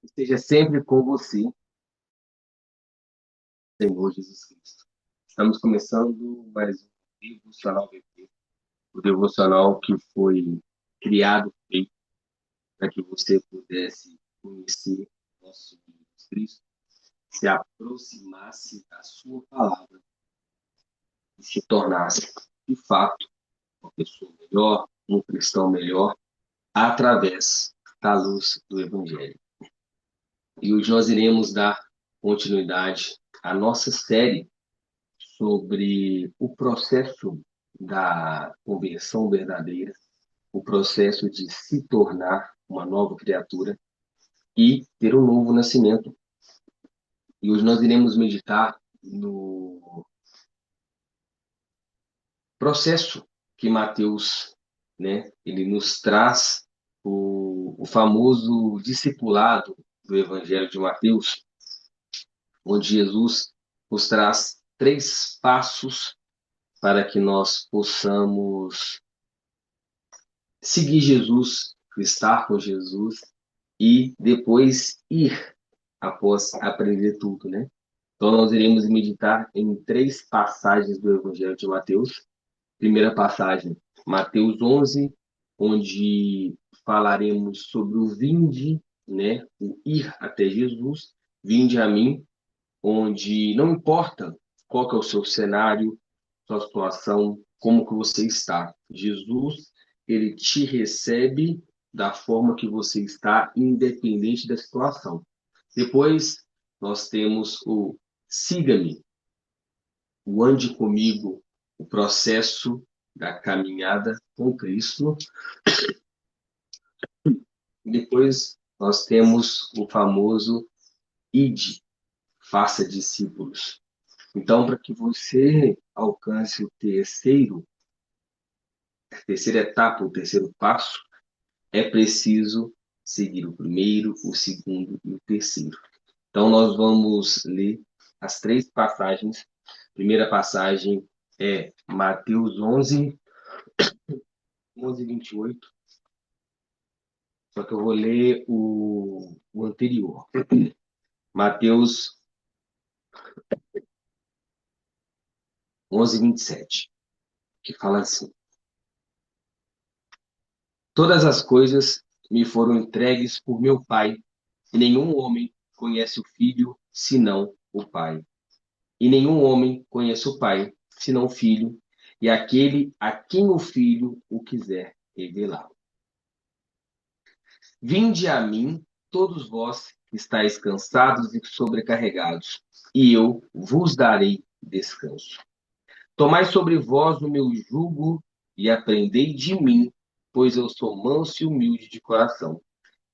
Esteja sempre com você, Senhor Jesus Cristo. Estamos começando mais um devocional VP, o devocional que foi criado, feito para que você pudesse conhecer nosso Senhor Jesus Cristo, se aproximasse da sua palavra e se tornasse, de fato, uma pessoa melhor, um cristão melhor, através da luz do Evangelho. E hoje nós iremos dar continuidade à nossa série sobre o processo da conversão verdadeira, o processo de se tornar uma nova criatura e ter um novo nascimento. E hoje nós iremos meditar no processo que Mateus, ele nos traz o famoso discipulado do Evangelho de Mateus, onde Jesus nos traz três passos para que nós possamos seguir Jesus, estar com Jesus e depois ir após aprender tudo, né? Então nós iremos meditar em três passagens do Evangelho de Mateus. Primeira passagem, Mateus 11, onde falaremos sobre o vinde, né? O ir até Jesus, vinde a mim, onde não importa qual que é o seu cenário, sua situação, como que você está. Jesus, ele te recebe da forma que você está, independente da situação. Depois, nós temos o siga-me, o ande comigo, o processo da caminhada com Cristo. Depois, nós temos o famoso ide, faça discípulos. Então, para que você alcance a terceira etapa, o terceiro passo, é preciso seguir o primeiro, o segundo e o terceiro. Então, nós vamos ler as três passagens. A primeira passagem é Mateus 11, 11 e 28. Só que eu vou ler o anterior. Mateus 11, 27, que fala assim: Todas as coisas me foram entregues por meu Pai, e nenhum homem conhece o Filho senão o Pai. E nenhum homem conhece o Pai, senão o Filho, e aquele a quem o Filho o quiser revelar. Vinde a mim, todos vós que estáis cansados e sobrecarregados, e eu vos darei descanso. Tomai sobre vós o meu jugo e aprendei de mim, pois eu sou manso e humilde de coração,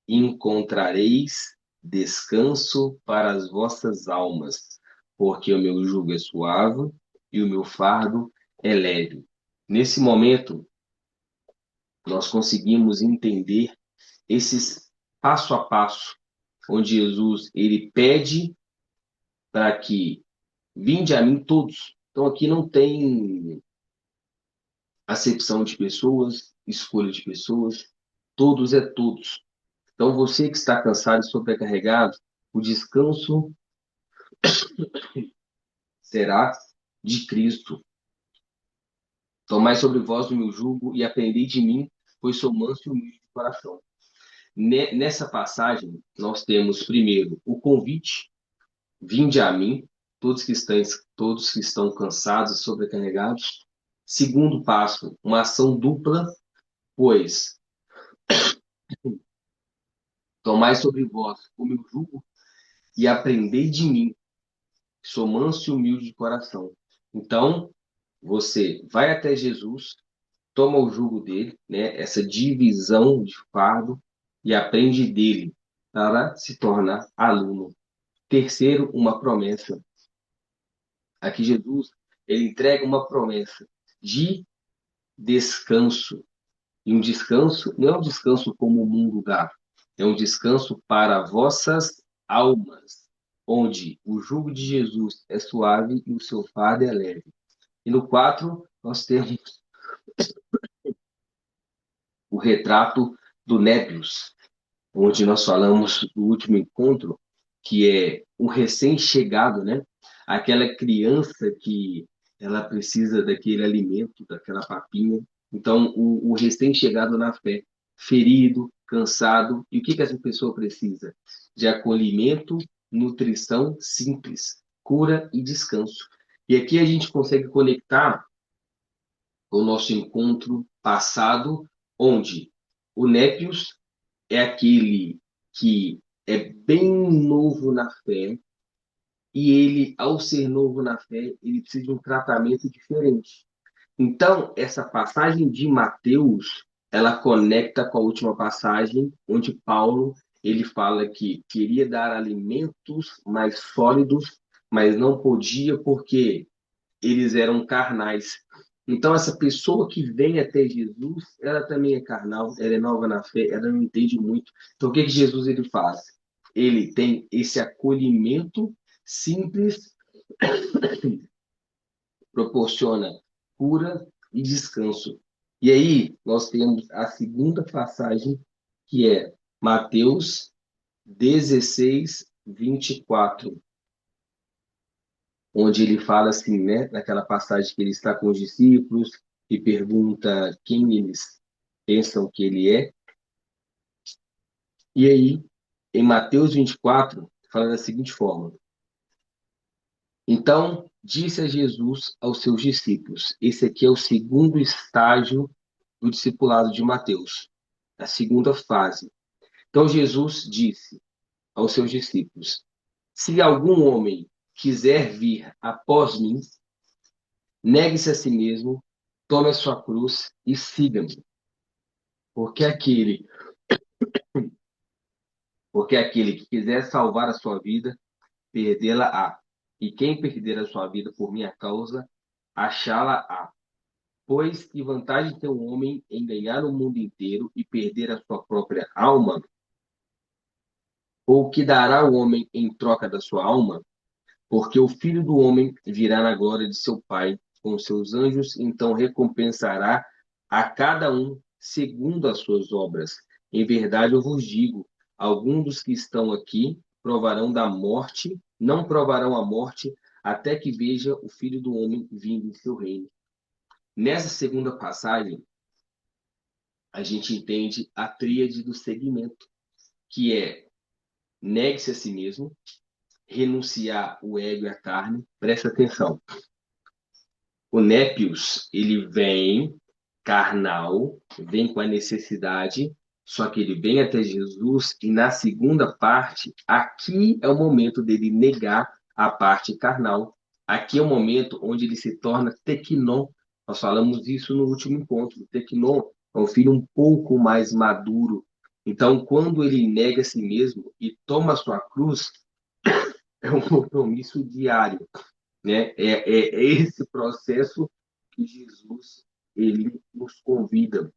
e encontrareis descanso para as vossas almas, porque o meu jugo é suave e o meu fardo é leve. Nesse momento, nós conseguimos entender esses passo a passo, onde Jesus ele pede para que vinde a mim todos. Então aqui não tem acepção de pessoas, escolha de pessoas, todos é todos. Então você que está cansado e sobrecarregado, o descanso será de Cristo. Tomai sobre vós o meu jugo e aprendei de mim, pois sou manso e humilde de coração. Nessa passagem, nós temos primeiro o convite, vinde a mim, todos que estão cansados e sobrecarregados. Segundo passo, uma ação dupla, pois tomai sobre vós o meu jugo e aprendei de mim, que sou manso e humilde de coração. Então, você vai até Jesus, toma o jugo dele, né, essa divisão de fardo, e aprende dele para se tornar aluno. Terceiro, uma promessa. Aqui Jesus, ele entrega uma promessa de descanso. E um descanso não é um descanso como o mundo dá, é um descanso para vossas almas, onde o jugo de Jesus é suave e o seu fardo é leve. E no 4, nós temos o retrato do Nébios. onde nós falamos do último encontro, que é o recém-chegado, né? Aquela criança que ela precisa daquele alimento, daquela papinha. Então, o recém-chegado na fé, ferido, cansado, e o que que essa pessoa precisa? De acolhimento, nutrição simples, cura e descanso. E aqui a gente consegue conectar o nosso encontro passado, onde o Népios é aquele que é bem novo na fé, e ele, ao ser novo na fé, ele precisa de um tratamento diferente. Então, essa passagem de Mateus, ela conecta com a última passagem, onde Paulo ele fala que queria dar alimentos mais sólidos, mas não podia porque eles eram carnais. Então, essa pessoa que vem até Jesus, ela também é carnal, ela é nova na fé, ela não entende muito. Então, o que que Jesus ele faz? Ele tem esse acolhimento simples, proporciona cura e descanso. E aí, nós temos a segunda passagem, que é Mateus 16, 24, onde ele fala assim, né, naquela passagem que ele está com os discípulos e pergunta quem eles pensam que ele é. E aí, em Mateus 24, fala da seguinte forma: Então, disse a Jesus aos seus discípulos. Esse aqui é o segundo estágio do discipulado de Mateus, a segunda fase. Então, Jesus disse aos seus discípulos: Se algum homem quiser vir após mim, negue-se a si mesmo, tome a sua cruz e siga-me. Porque aquele, porque aquele que quiser salvar a sua vida, perdê-la-á. E quem perder a sua vida por minha causa, achá-la-á. Pois que vantagem tem um homem em ganhar o mundo inteiro e perder a sua própria alma? Ou que dará o homem em troca da sua alma? Porque o Filho do Homem virá na glória de seu Pai com seus anjos, então recompensará a cada um segundo as suas obras. Em verdade, eu vos digo: alguns dos que estão aqui provarão da morte, não provarão a morte, até que veja o Filho do Homem vindo em seu reino. Nessa segunda passagem, a gente entende a tríade do segmento, que é negue-se a si mesmo, renunciar o ego e a carne. Presta atenção. O népios, ele vem carnal, vem com a necessidade, só que ele vem até Jesus e na segunda parte, aqui é o momento dele negar a parte carnal. Aqui é o momento onde ele se torna teknon. Nós falamos isso no último encontro. O teknon é um filho um pouco mais maduro. Então, quando ele nega a si mesmo e toma a sua cruz, é um compromisso diário, né? É esse processo que Jesus ele nos convida.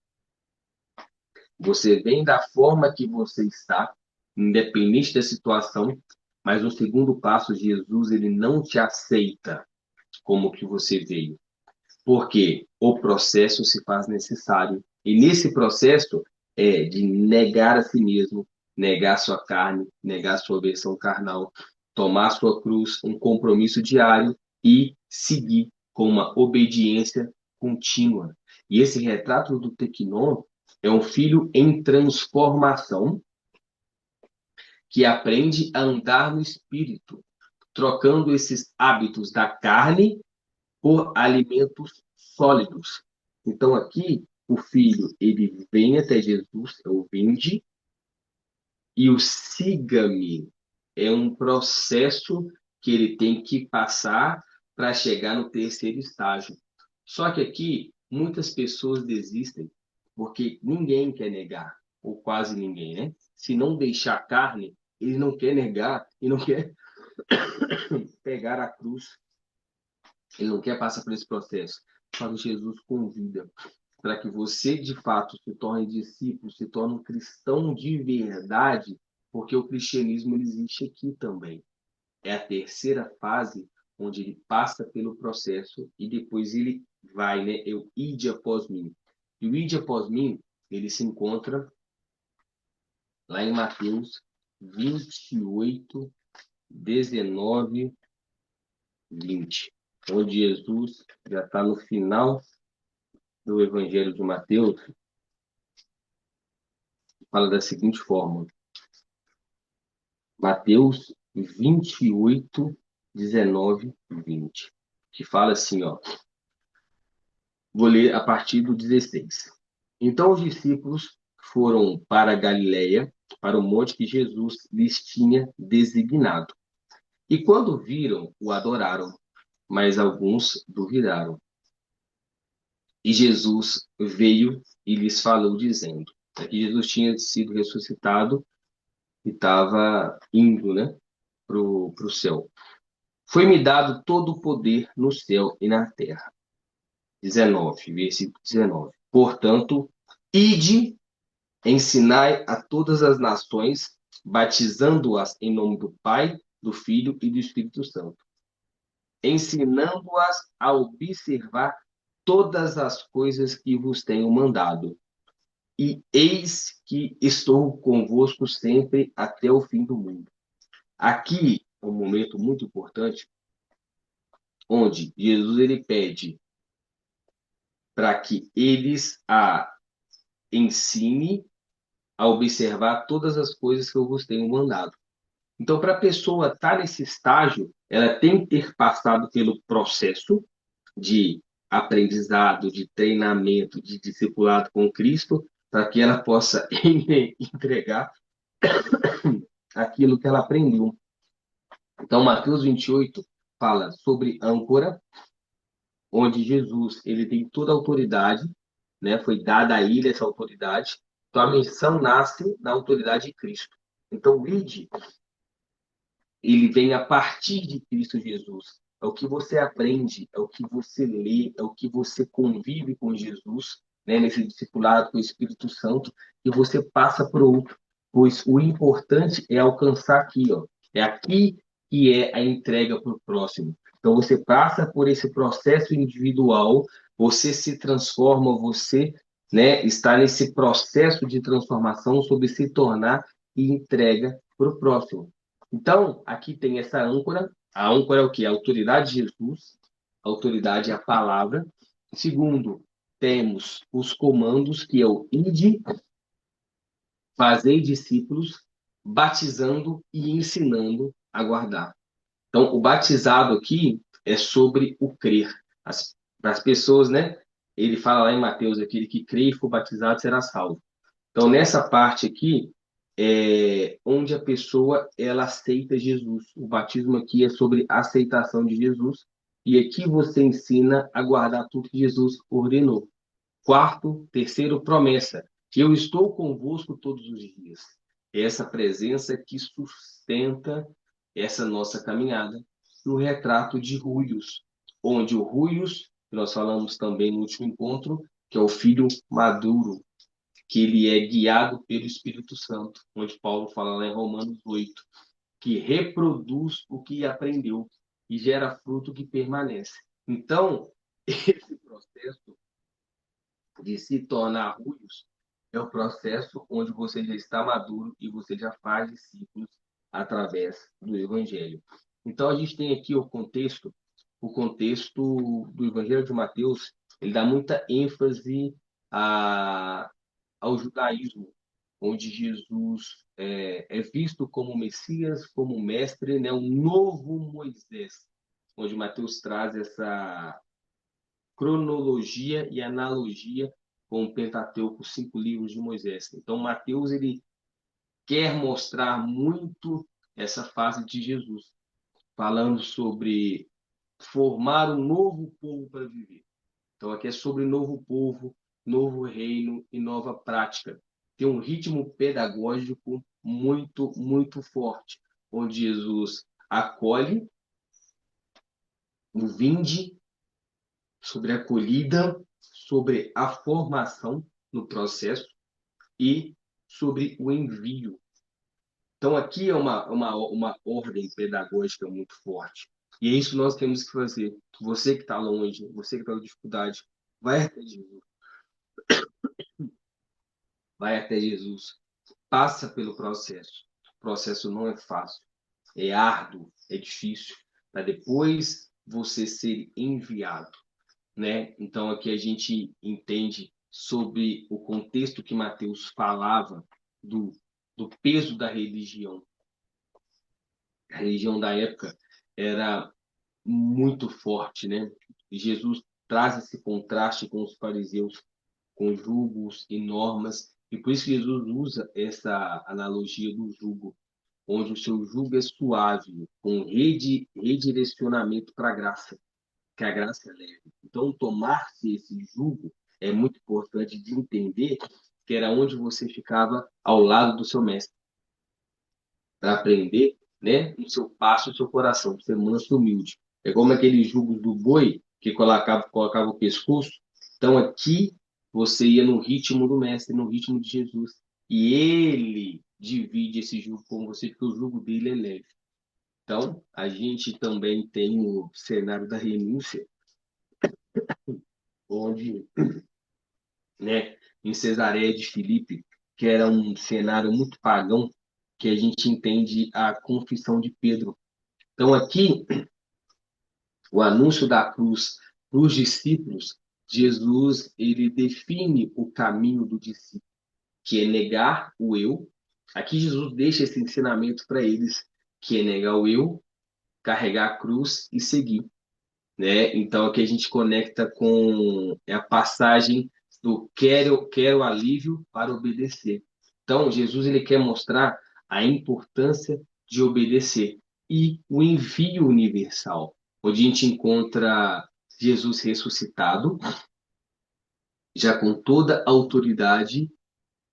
Você vem da forma que você está, independente da situação, mas no segundo passo, Jesus ele não te aceita como que você veio, porque o processo se faz necessário. E nesse processo é de negar a si mesmo, negar sua carne, negar sua versão carnal, tomar sua cruz, um compromisso diário e seguir com uma obediência contínua. E esse retrato do Tequinon é um filho em transformação que aprende a andar no espírito, trocando esses hábitos da carne por alimentos sólidos. Então aqui o filho ele vem até Jesus, é o vinde, e o siga-me é um processo que ele tem que passar para chegar no terceiro estágio. Só que aqui muitas pessoas desistem porque ninguém quer negar, ou quase ninguém, né? Se não deixar carne, ele não quer negar e não quer pegar a cruz. Ele não quer passar por esse processo. Mas Jesus convida para que você, de fato, se torne discípulo, se torne um cristão de verdade, porque o cristianismo ele existe aqui também. É a terceira fase onde ele passa pelo processo e depois ele vai, né? Eu ide após mim. E o ide após mim, ele se encontra lá em Mateus 28, 19, 20, onde Jesus já está no final do Evangelho de Mateus, fala da seguinte forma: Mateus 28, 19, 20, que fala assim, ó, vou ler a partir do 16. Então os discípulos foram para Galiléia, para o monte que Jesus lhes tinha designado. E quando viram, o adoraram, mas alguns duvidaram. E Jesus veio e lhes falou, dizendo: que Jesus tinha sido ressuscitado e estava indo, né, para o céu. Foi-me dado todo o poder no céu e na terra. 19, versículo 19. Portanto, ide, ensinai a todas as nações, batizando-as em nome do Pai, do Filho e do Espírito Santo, ensinando-as a observar todas as coisas que vos tenho mandado. E eis que estou convosco sempre até o fim do mundo. Aqui é um momento muito importante, onde Jesus ele pede para que eles a ensine a observar todas as coisas que eu vos tenho mandado. Então, para a pessoa estar nesse estágio, ela tem que ter passado pelo processo de aprendizado, de treinamento, de discipulado com Cristo, para que ela possa entregar aquilo que ela aprendeu. Então, Mateus 28 fala sobre âncora, onde Jesus ele tem toda a autoridade, né? Foi dada a ele essa autoridade. Então, a missão nasce na autoridade de Cristo. Então, o ID, ele vem a partir de Cristo Jesus. É o que você aprende, é o que você lê, é o que você convive com Jesus, né, nesse discipulado com o Espírito Santo, e você passa para o outro. Pois o importante é alcançar aqui, ó. É aqui que é a entrega para o próximo. Então você passa por esse processo individual, você se transforma, você, né, está nesse processo de transformação sobre se tornar e entrega para o próximo. Então, aqui tem essa âncora. A âncora é o quê? A autoridade de Jesus. A autoridade é a palavra. Segundo, temos os comandos, que é o ide, fazei discípulos, batizando e ensinando a guardar. Então, o batizado aqui é sobre o crer. As pessoas, né? Ele fala lá em Mateus, aquele que crê e for batizado será salvo. Então, nessa parte aqui, é onde a pessoa ela aceita Jesus. O batismo aqui é sobre a aceitação de Jesus. E aqui você ensina a guardar tudo que Jesus ordenou. Quarto, terceiro, promessa. Que eu estou convosco todos os dias. Essa presença que sustenta essa nossa caminhada. No retrato de Ruios, onde o Ruios, que nós falamos também no último encontro, que é o filho maduro, que ele é guiado pelo Espírito Santo, onde Paulo fala lá em Romanos 8, que reproduz o que aprendeu e gera fruto que permanece. Então, esse processo de se tornar ruios é o processo onde você já está maduro e você já faz discípulos através do Evangelho. Então, a gente tem aqui o contexto do Evangelho de Mateus, ele dá muita ênfase a ao judaísmo, onde Jesus é visto como Messias, como mestre, né? Um novo Moisés, onde Mateus traz essa cronologia e analogia com o Pentateuco, os 5 livros de Moisés. Então, Mateus ele quer mostrar muito essa fase de Jesus, falando sobre formar um novo povo para viver. Então, aqui é sobre novo povo, novo reino e nova prática. Tem um ritmo pedagógico muito, muito forte, onde Jesus acolhe o vinde, sobre a acolhida, sobre a formação no processo e sobre o envio. Então, aqui é uma ordem pedagógica muito forte. E é isso que nós temos que fazer. Você que está longe, você que está com dificuldade, vai até Jesus. Vai até Jesus. passa pelo processo. O processo não é fácil, é árduo, é difícil, para depois você ser enviado, né? Então aqui a gente entende sobre o contexto que Mateus falava do, do peso da religião. A religião da época era muito forte, né? E Jesus traz esse contraste com os fariseus, com julgos e normas, e por isso que Jesus usa essa analogia do jugo, onde o seu jugo é suave, com redirecionamento para a graça, que a graça é leve. Então, tomar-se esse jugo é muito importante de entender que era onde você ficava ao lado do seu mestre, para aprender, né, no seu passo, no seu coração, ser manso e humilde. É como aqueles jugos do boi que colocava o pescoço. Então, aqui você ia no ritmo do mestre, no ritmo de Jesus. E ele divide esse jugo com você, porque o jugo dele é leve. Então, a gente também tem o cenário da renúncia, onde, né, em Cesareia de Filipe, que era um cenário muito pagão, que a gente entende a confissão de Pedro. Então, aqui, o anúncio da cruz para os discípulos, Jesus ele define o caminho do discípulo, que é negar o eu. Aqui Jesus deixa esse ensinamento para eles, que é negar o eu, carregar a cruz e seguir, né? Então aqui a gente conecta com a passagem do quero alívio para obedecer. Então Jesus ele quer mostrar a importância de obedecer e o envio universal, onde a gente encontra Jesus ressuscitado, já com toda a autoridade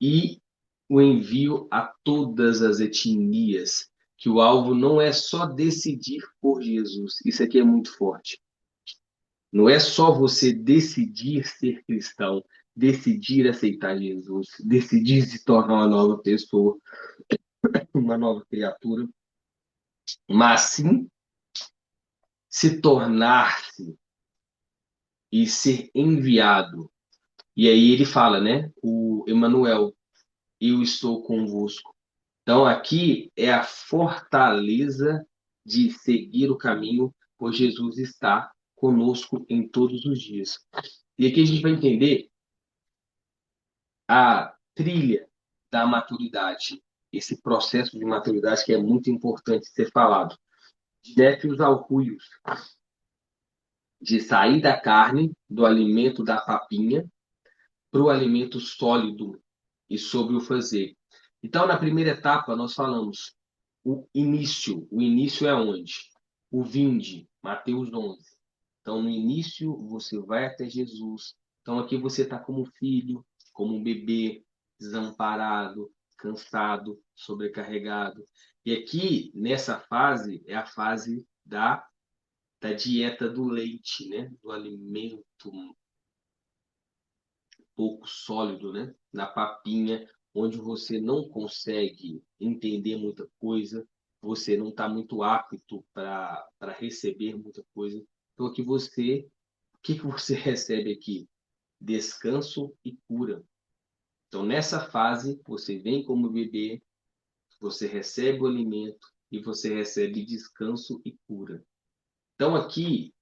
e o envio a todas as etnias, que o alvo não é só decidir por Jesus. Isso aqui é muito forte. Não é só você decidir ser cristão, decidir aceitar Jesus, decidir se tornar uma nova pessoa, uma nova criatura, mas sim se tornar-se e ser enviado. E aí ele fala, né? O Emmanuel, eu estou convosco. Então aqui é a fortaleza de seguir o caminho, pois Jesus está conosco em todos os dias. E aqui a gente vai entender a trilha da maturidade, esse processo de maturidade que é muito importante ser falado. De Néfios ao Ruios, de sair da carne, do alimento da papinha, para o alimento sólido e sobre o fazer. Então, na primeira etapa, nós falamos o início. O início é onde? O vinde, Mateus 11. Então, no início, você vai até Jesus. Então, aqui você está como filho, como um bebê, desamparado, cansado, sobrecarregado. E aqui, nessa fase, é a fase da dieta do leite, né? Do alimento pouco sólido, né? Na papinha, onde você não consegue entender muita coisa, você não está muito apto para receber muita coisa. Então, aqui você, o que que você recebe aqui? Descanso e cura. Então, nessa fase, você vem como bebê, você recebe o alimento e você recebe descanso e cura. Então, aqui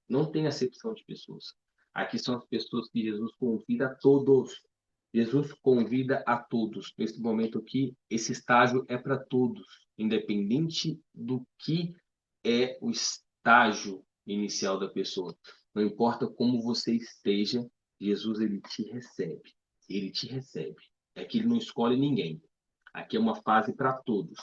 não tem acepção de pessoas. Aqui são as pessoas que Jesus convida a todos. Jesus convida a todos. Nesse momento aqui, esse estágio é para todos, independente do que é o estágio inicial da pessoa. Não importa como você esteja, Jesus ele te recebe. Ele te recebe. Aqui ele não escolhe ninguém. Aqui é uma fase para todos.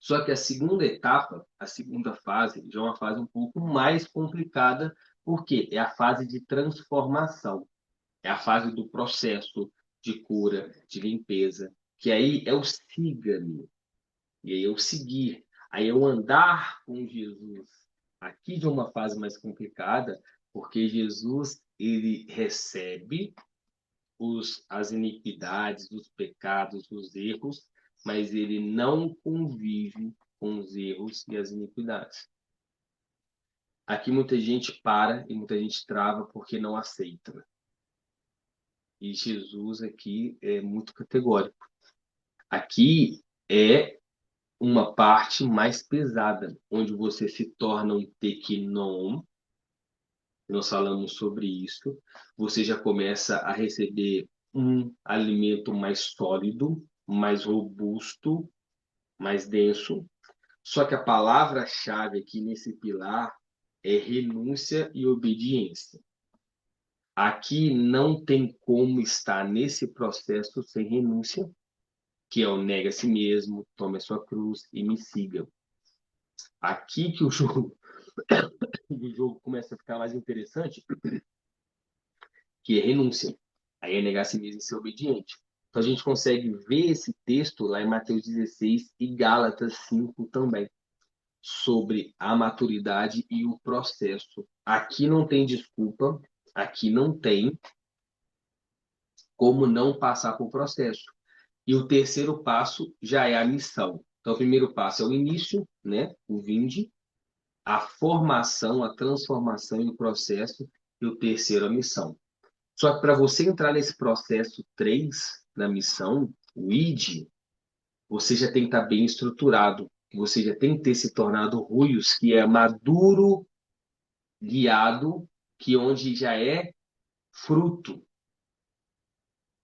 Só que a segunda etapa, a segunda fase, já é uma fase um pouco mais complicada, porque é a fase de transformação, é a fase do processo de cura, de limpeza, que aí é o siga-me, e aí é o seguir, aí é o andar com Jesus. Aqui já é uma fase mais complicada, porque Jesus ele recebe as iniquidades, os pecados, os erros, mas ele não convive com os erros e as iniquidades. Aqui muita gente para e muita gente trava porque não aceita. E Jesus aqui é muito categórico. Aqui é uma parte mais pesada, onde você se torna um tequinon. Nós falamos sobre isso. Você já começa a receber um alimento mais sólido, mais robusto, mais denso. Só que a palavra-chave aqui nesse pilar é renúncia e obediência. Aqui não tem como estar nesse processo sem renúncia, que é o nega a si mesmo, tome a sua cruz e me siga. Aqui que o jogo começa a ficar mais interessante, que é renúncia. Aí é negar a si mesmo e ser obediente. Então a gente consegue ver esse texto lá em Mateus 16 e Gálatas 5 também, sobre a maturidade e o processo. Aqui não tem desculpa, aqui não tem como não passar por processo. E o terceiro passo já é a missão. Então, o primeiro passo é o início, né? O vinde, a formação, a transformação e o processo, e o terceiro, a missão. Só que para você entrar nesse processo 3 na missão, o ID, você já tem que estar bem estruturado. Você já tem que ter se tornado ruios, que é maduro, guiado, que onde já é fruto.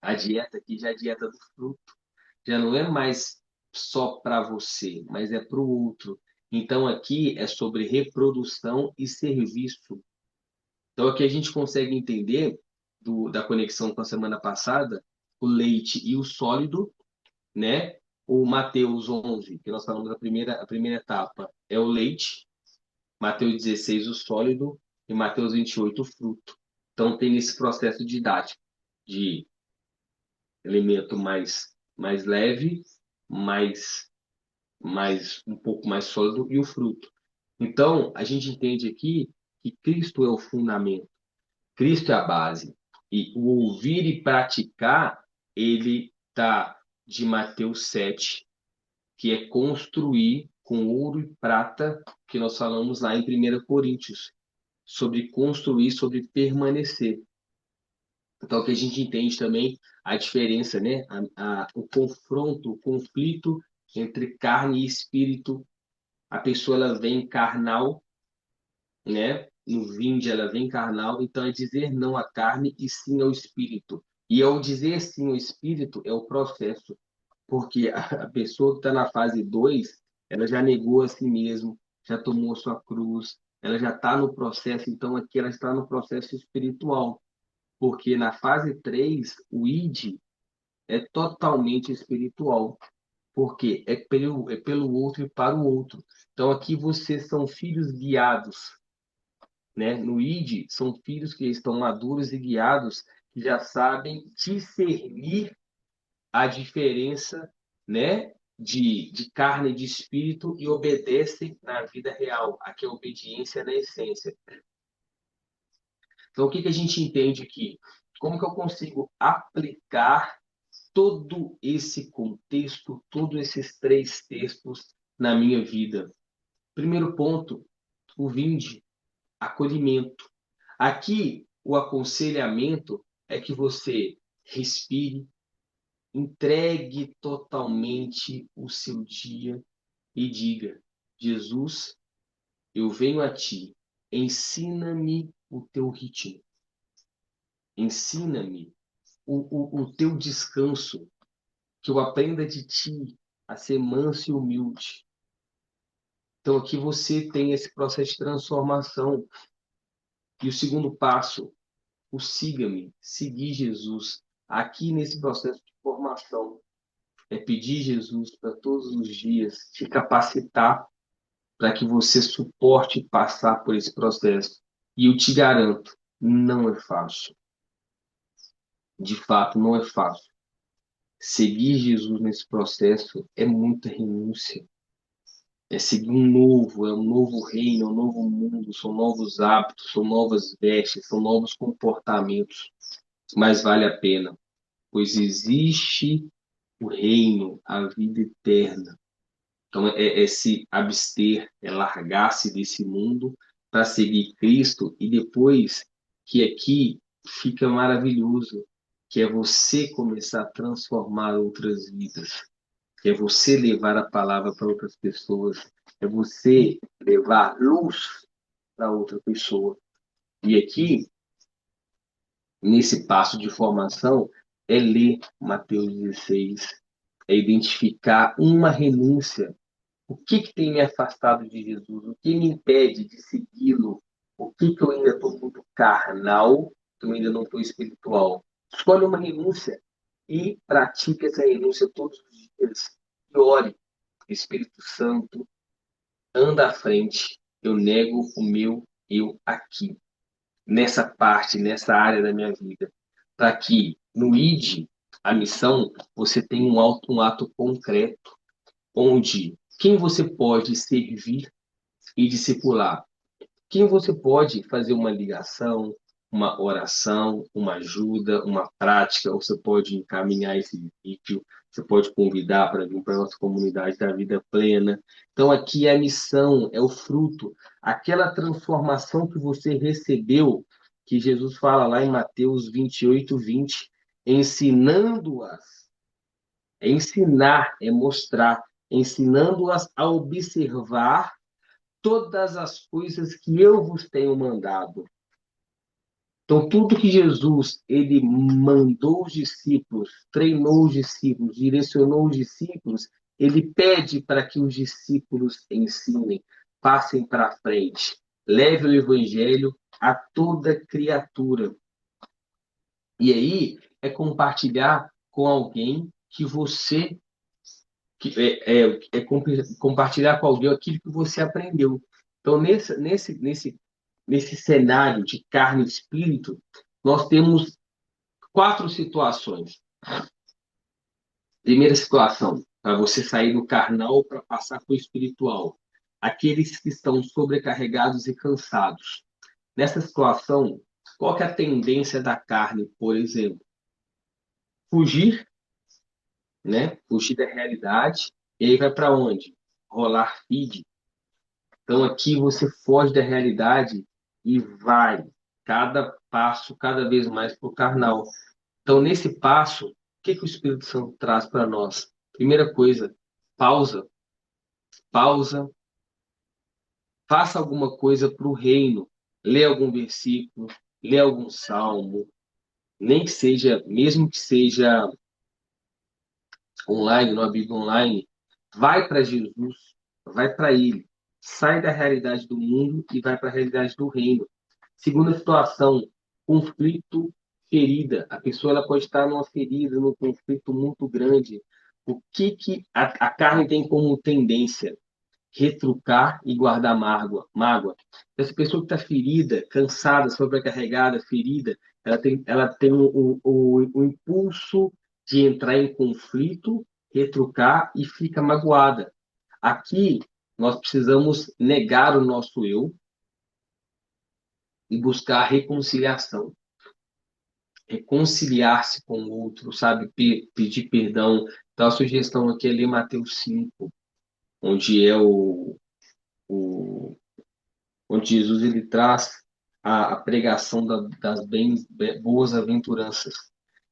A dieta aqui já é a dieta do fruto. Já não é mais só para você, mas é para o outro. Então aqui é sobre reprodução e serviço. Então aqui a gente consegue entender da conexão com a semana passada, o leite e o sólido, né? O Mateus 11, que nós falamos a primeira etapa, é o leite, Mateus 16 o sólido e Mateus 28 o fruto. Então tem esse processo didático de elemento mais leve, mais um pouco mais sólido e o fruto. Então, a gente entende aqui que Cristo é o fundamento, Cristo é a base. E o ouvir e praticar, ele está de Mateus 7, que é construir com ouro e prata, que nós falamos lá em 1 Coríntios, sobre construir, sobre permanecer. Então, que a gente entende também a diferença, né? O confronto, o conflito entre carne e espírito. A pessoa ela vem carnal, né? No vinde ela vem carnal, então é dizer não à carne e sim ao espírito. E ao dizer sim ao espírito é o processo, porque a pessoa que está na fase 2 ela já negou a si mesmo, já tomou sua cruz, ela já está no processo, então aqui ela está no processo espiritual, porque na fase 3 o id é totalmente espiritual, porque é pelo outro e para o outro. Então aqui vocês são filhos guiados, né? No ID, são filhos que estão maduros e guiados, que já sabem discernir a diferença, né? De carne e de espírito e obedecem na vida real. Aqui é obediência na essência. Então, o que que a gente entende aqui? Como que eu consigo aplicar todo esse contexto, todos esses três textos na minha vida? Primeiro ponto, o vinde, acolhimento. Aqui, o aconselhamento é que você respire, entregue totalmente o seu dia e diga: Jesus, eu venho a ti, ensina-me o teu ritmo, ensina-me o teu descanso, que eu aprenda de ti a ser manso e humilde. Então, aqui você tem esse processo de transformação. E o segundo passo, o siga-me, seguir Jesus. Aqui nesse processo de formação, é pedir Jesus para todos os dias te capacitar para que você suporte passar por esse processo. E eu te garanto, não é fácil. De fato, não é fácil. Seguir Jesus nesse processo é muita renúncia. É seguir é um novo reino, é um novo mundo, são novos hábitos, são novas vestes, são novos comportamentos. Mas vale a pena, pois existe o reino, a vida eterna. Então, é se abster, é largar-se desse mundo para seguir Cristo e depois que aqui fica maravilhoso, que é você começar a transformar outras vidas. É você levar a palavra para outras pessoas, é você levar luz para outra pessoa. E aqui, nesse passo de formação, é ler Mateus 16, é identificar uma renúncia. O que que tem me afastado de Jesus? O que me impede de segui-lo? O que que eu ainda estou muito carnal, que eu ainda não estou espiritual? Escolhe uma renúncia e pratique essa renúncia todos os dias. E ore, Espírito Santo, anda à frente. Eu nego o meu eu aqui, nessa parte, nessa área da minha vida, para que no ID, a missão, você tenha um ato concreto, onde quem você pode servir e discipular. Quem você pode fazer uma ligação, uma oração, uma ajuda, uma prática, ou você pode encaminhar esse vídeo, você pode convidar para vir para a nossa comunidade da vida plena. Então, aqui é a missão, é o fruto, aquela transformação que você recebeu, que Jesus fala lá em Mateus 28, 20, ensinando-as. É ensinar, é mostrar, ensinando-as a observar todas as coisas que eu vos tenho mandado. Então, tudo que Jesus ele mandou os discípulos, treinou os discípulos, direcionou os discípulos, ele pede para que os discípulos ensinem, passem para frente, leve o evangelho a toda criatura. E aí é compartilhar com alguém que você compartilhar com alguém aquilo que você aprendeu. Então, nesse cenário de carne e espírito, nós temos quatro situações. Primeira situação, para você sair do carnal para passar para o espiritual. Aqueles que estão sobrecarregados e cansados. Nessa situação, qual que é a tendência da carne, por exemplo? Fugir, né? Fugir da realidade. E aí vai para onde? Rolar feed. Então aqui você foge da realidade e vai cada passo cada vez mais para o carnal. Então nesse passo, o que que o Espírito Santo traz para nós? Primeira coisa, pausa, pausa, faça alguma coisa para o reino, lê algum versículo, lê algum salmo, nem que seja, mesmo que seja online, numa Bíblia online, vai para Jesus, vai para Ele, sai da realidade do mundo e vai para a realidade do reino. Segunda situação, conflito, ferida. A pessoa ela pode estar numa ferida, num conflito muito grande. O que que a carne tem como tendência? Retrucar e guardar mágoa. Mágoa. Essa pessoa que está ferida, cansada, sobrecarregada, ferida, ela tem o impulso de entrar em conflito, retrucar e fica magoada. Aqui, nós precisamos negar o nosso eu e buscar a reconciliação. Reconciliar-se com o outro, sabe? Pedir perdão. Então, a sugestão aqui é ler Mateus 5, onde é o onde Jesus ele traz a pregação das boas aventuranças.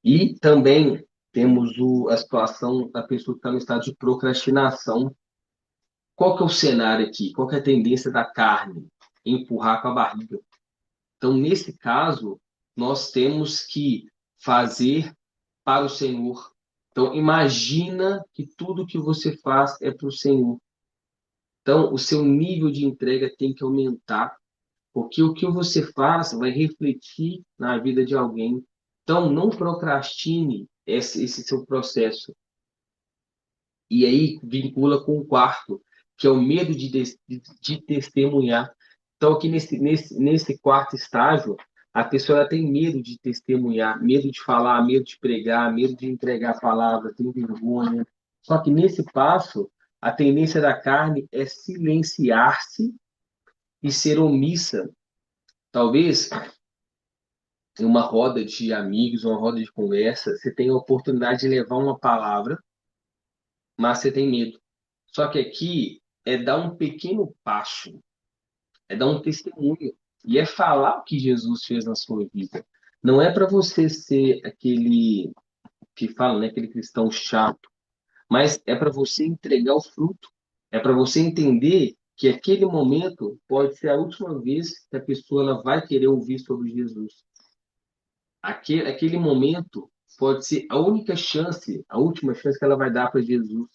E também temos a situação da pessoa que está no estado de procrastinação. Qual que é o cenário aqui? Qual que é a tendência da carne? Empurrar com a barriga. Então, nesse caso, nós temos que fazer para o Senhor. Então, imagina que tudo que você faz é para o Senhor. Então, o seu nível de entrega tem que aumentar, porque o que você faz vai refletir na vida de alguém. Então, não procrastine esse seu processo. E aí, vincula com o quarto, que é o medo de testemunhar. Então, aqui nesse quarto estágio, a pessoa ela tem medo de testemunhar, medo de falar, medo de pregar, medo de entregar a palavra, tem vergonha. Só que nesse passo, a tendência da carne é silenciar-se e ser omissa. Talvez em uma roda de amigos, uma roda de conversa, você tenha a oportunidade de levar uma palavra, mas você tem medo. Só que aqui é dar um pequeno passo, é dar um testemunho e é falar o que Jesus fez na sua vida. Não é para você ser aquele que fala, né, aquele cristão chato, mas é para você entregar o fruto. É para você entender que aquele momento pode ser a última vez que a pessoa ela vai querer ouvir sobre Jesus. Aquele momento pode ser a única chance, a última chance que ela vai dar para Jesus.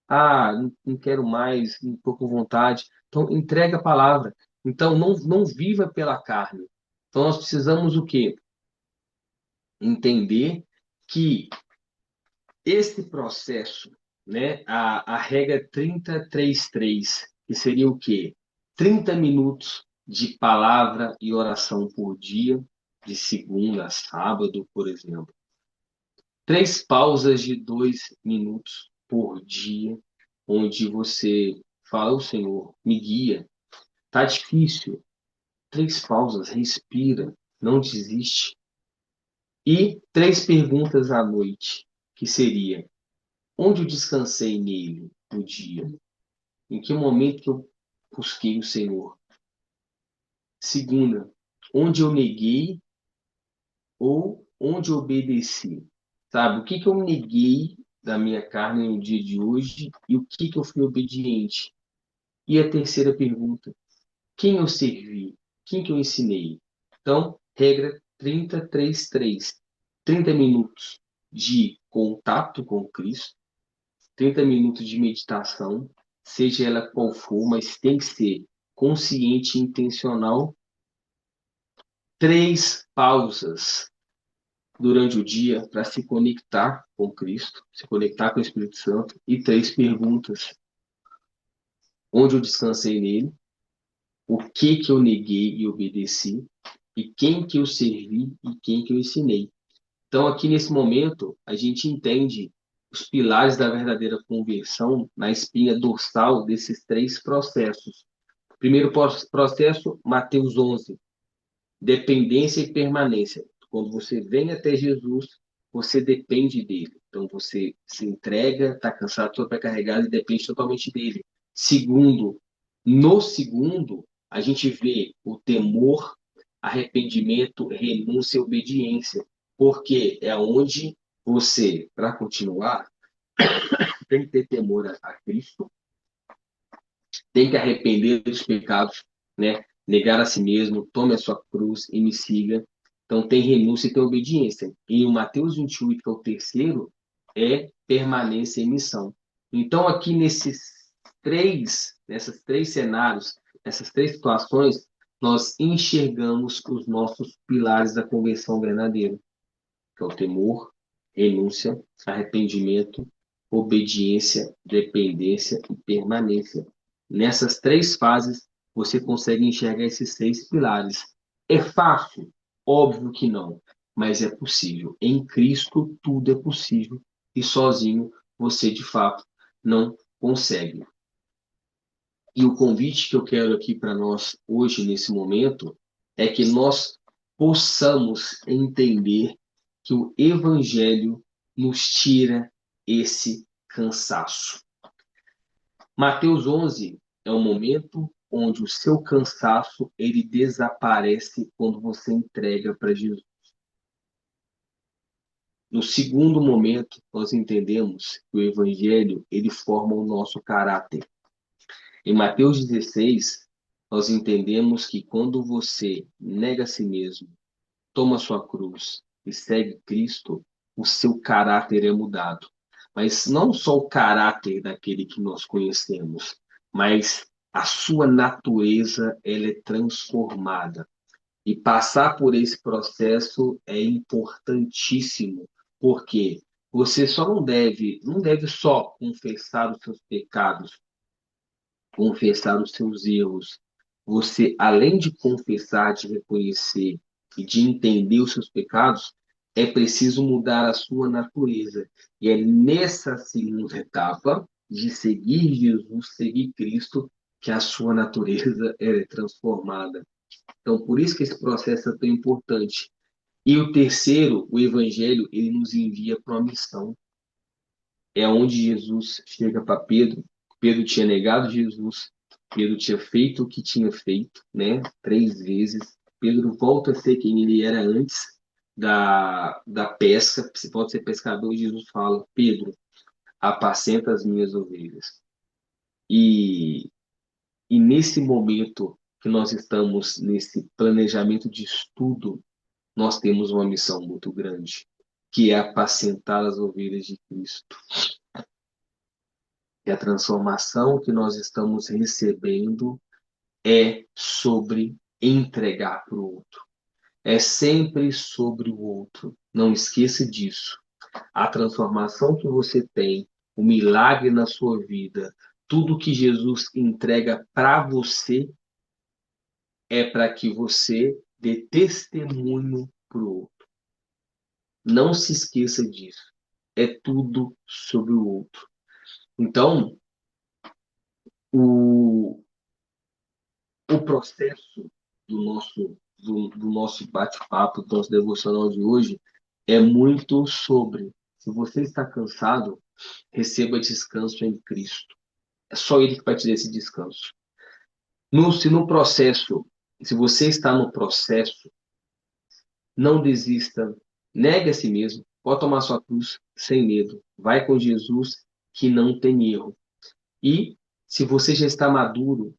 Ah, não quero mais, não estou com vontade. Então, entrega a palavra. Então, não viva pela carne. Então, nós precisamos o quê? Entender que este processo, né, a regra 30-3-3, que seria o quê? 30 minutos de palavra e oração por dia, de segunda a sábado, por exemplo. Três pausas de 2 minutos por dia, onde você fala, o Senhor, me guia. Tá difícil. Três pausas, respira, não desiste. E três perguntas à noite, que seria: onde eu descansei nele no dia? Em que momento que eu busquei o Senhor? Segunda, onde eu neguei ou onde eu obedeci? Sabe, o que que eu neguei da minha carne no dia de hoje e o que que eu fui obediente? E a terceira pergunta, quem eu servi? Quem que eu ensinei? Então, regra 30-3-3. 30 minutos de contato com Cristo, 30 minutos de meditação, seja ela qual for, mas tem que ser consciente e intencional. Três pausas durante o dia para se conectar com Cristo, se conectar com o Espírito Santo. E três perguntas: onde eu descansei nele, o que que eu neguei e obedeci, e quem que eu servi e quem que eu ensinei. Então, aqui nesse momento, a gente entende os pilares da verdadeira conversão na espinha dorsal desses três processos. Primeiro processo, Mateus 11, dependência e permanência. Quando você vem até Jesus, você depende dele. Então, você se entrega, está cansado, sobrecarregado e depende totalmente dele. Segundo, no segundo, a gente vê o temor, arrependimento, renúncia e obediência. Porque é onde você, para continuar, tem que ter temor a Cristo, tem que arrepender dos pecados, né? Negar a si mesmo, tome a sua cruz e me siga. Então tem renúncia e tem obediência. E o Mateus 28, que é o terceiro, é permanência e missão. Então aqui nessas três cenários, essas três situações, nós enxergamos os nossos pilares da conversão verdadeira, que é o temor, renúncia, arrependimento, obediência, dependência e permanência. Nessas três fases, você consegue enxergar esses seis pilares. É fácil? Óbvio que não, mas é possível. Em Cristo, tudo é possível e sozinho você, de fato, não consegue. E o convite que eu quero aqui para nós hoje, nesse momento, é que nós possamos entender que o Evangelho nos tira esse cansaço. Mateus 11 é o momento onde o seu cansaço ele desaparece quando você entrega para Jesus. No segundo momento, nós entendemos que o Evangelho ele forma o nosso caráter. Em Mateus 16, nós entendemos que quando você nega a si mesmo, toma sua cruz e segue Cristo, o seu caráter é mudado. Mas não só o caráter daquele que nós conhecemos, mas a sua natureza ela é transformada. E passar por esse processo é importantíssimo, porque você só não deve só confessar os seus pecados, confessar os seus erros. Você, além de confessar, de reconhecer e de entender os seus pecados, é preciso mudar a sua natureza. E é nessa segunda etapa de seguir Jesus, seguir Cristo, que a sua natureza é transformada. Então, por isso que esse processo é tão importante. E o terceiro, o Evangelho, ele nos envia para uma missão. É onde Jesus chega para Pedro. Pedro tinha negado Jesus, Pedro tinha feito o que tinha feito, né? 3 vezes. Pedro volta a ser quem ele era antes da pesca. Você pode ser pescador, Jesus fala, Pedro, apacenta as minhas ovelhas. E, e nesse momento que nós estamos nesse planejamento de estudo, nós temos uma missão muito grande, que é apacentar as ovelhas de Cristo. E a transformação que nós estamos recebendo é sobre entregar para o outro. É sempre sobre o outro. Não esqueça disso. A transformação que você tem, o milagre na sua vida, tudo que Jesus entrega para você é para que você dê testemunho para o outro. Não se esqueça disso. É tudo sobre o outro. Então, o, o processo do nosso bate-papo, do nosso devocional de hoje, é muito sobre: se você está cansado, receba descanso em Cristo. É só Ele que vai te dar esse descanso. Se no processo, se você está no processo, não desista, negue a si mesmo, pode tomar sua cruz sem medo, vai com Jesus que não tem erro. E se você já está maduro,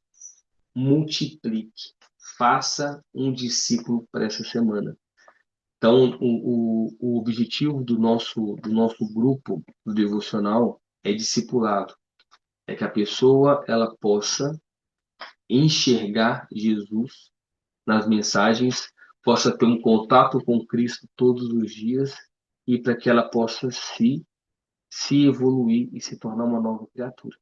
multiplique, faça um discípulo para essa semana. Então, o objetivo do nosso grupo do devocional é discipulado, é que a pessoa ela possa enxergar Jesus nas mensagens, possa ter um contato com Cristo todos os dias e para que ela possa se evoluir e se tornar uma nova criatura.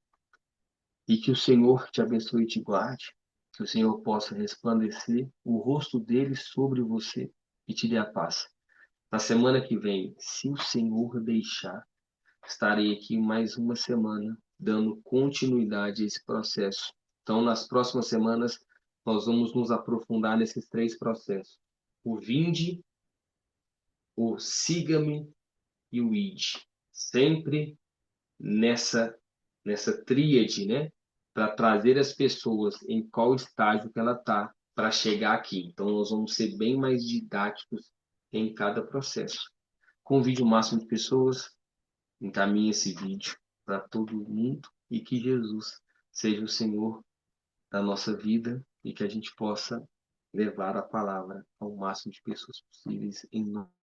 E que o Senhor te abençoe e te guarde, que o Senhor possa resplandecer o rosto dele sobre você e te dê a paz. Na semana que vem, se o Senhor deixar, estarei aqui mais uma semana dando continuidade a esse processo. Então, nas próximas semanas, nós vamos nos aprofundar nesses três processos: o vinde, o siga-me e o ide. Sempre nessa tríade, né? Para trazer as pessoas em qual estágio que ela está para chegar aqui. Então, nós vamos ser bem mais didáticos em cada processo. Convide o máximo de pessoas, encaminhe esse vídeo para todo mundo e que Jesus seja o Senhor da nossa vida e que a gente possa levar a palavra ao máximo de pessoas possíveis em nome